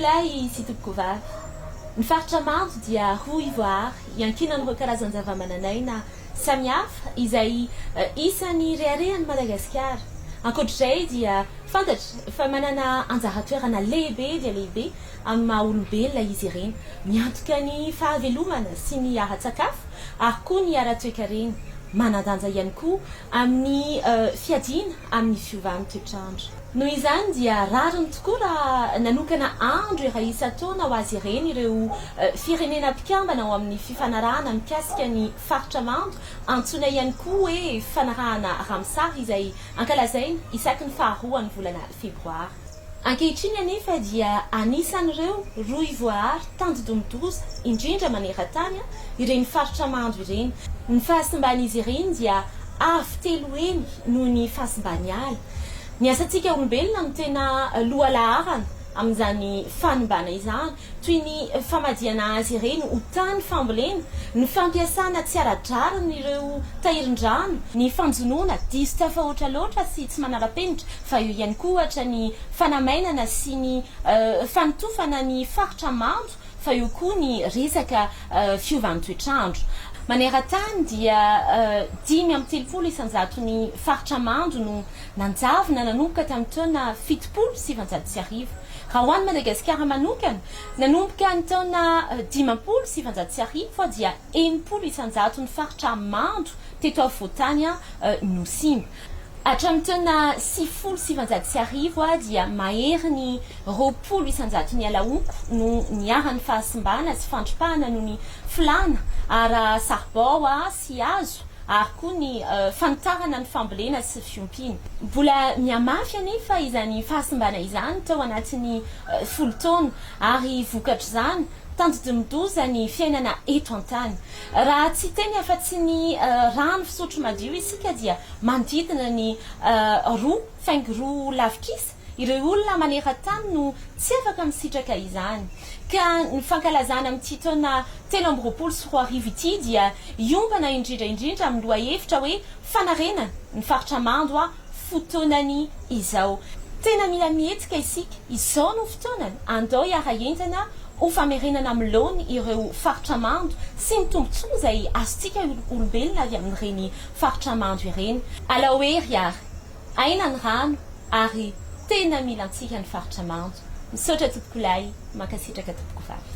Tompokolahy sy tompokovavy. Ny faritra mando dia roa ivoary iankinan'ireo karazany zava-mananaina samihafa izay isan'ny reharehan'i Madagasikara. Ankoatr'izay dia fantatra fa manana anjara toerana lehibe dia lehibe amin'ny maha olombelona izy ireny, miantoka ny fahavelomana sy ny ara-tsakafo ary koa ny ara-toekarena, manan-danja ihany koa amin'ny fiadiana amin'ny fiovan'ny toetrandro. Noho izany dia rariny tokoa raha nanokana andro iraisa-taona ho azy ireny ireo firenena mpikambana ao amin'ny fifanarahana mikasika ny faritra mando, antsoina ihany koa hoe fanarahana Ramsar izay ankalazaina isaky ny faharoa ny volana febroary. Ankehitriny anefa dia anisan'ireo roa ivoary tandi-dometoza indrindra maneran-tany ireny faritra mando ireny. Ny fahasimban'izy ireny dia avo telo eny noho ny fahasimbany ala. Ny asantsika olombelona no tena loha laharana amin'izany fanimbana izany, toy ny famadiana azy ireny ho tany fambolena, ny fampiasana tsy ara-drariny ireo tahirin-drano, ny fanjonoana diso tafahoatra loatra sy tsy manara-penitra, fa eo ihany koa ohatra ny fanamainana sy ny fanotofana ny faritra mando, fa eo koa ny resaka fiovan'ny toetrandro. Maneran-tany dia 5.30 isanjato ny faritra mando no nanjavona nanomboka tamin'ny taona 770. Raha ho an'i Madagasikara manokana, nanomboka ny taona 570 fa dia 9 isanjato ny faritra mando teto afovoantany no simba. Hatramin'ny taona 770 dia mahery ny 20 isanjato ny alaoko no niaran'ny fahasimbana sy fandripahana noho ny filana ara sarbao sy hazo ary koa ny fanitarana ny fambolena sy fiompiana. Mbola miamafy anefa izany fahasimbana izany tao anatin'ny 10 taona ary vokatra izany tandi-dometoza ny fiainana eto an-tany. Raha tsy teny afa-tsy ny rano fisotro madio isika dia manodidina ny roa lavikisa ireo olona maneran-tany no tsy afaka misitraka izany. Ka ny fankalazana amin'ity taona 2024 ity dia iombana indrindra amin'ny lohahevitra hoe fanarenana ny faritra mando fotoanany izao. Tena mila mihetsika isika, izao no fotoanany andao hiara-entana ho famerenana amin'ny laony ireo faritra mando sy ny tombontsoa izay azontsika olombelona avy amin'ireny faritra mando ireny. Alao hery ary, aina ny rano ary tena mila antsika ny faritra mando. Misaotra tompokolahy, mankasitraka tompokovavy.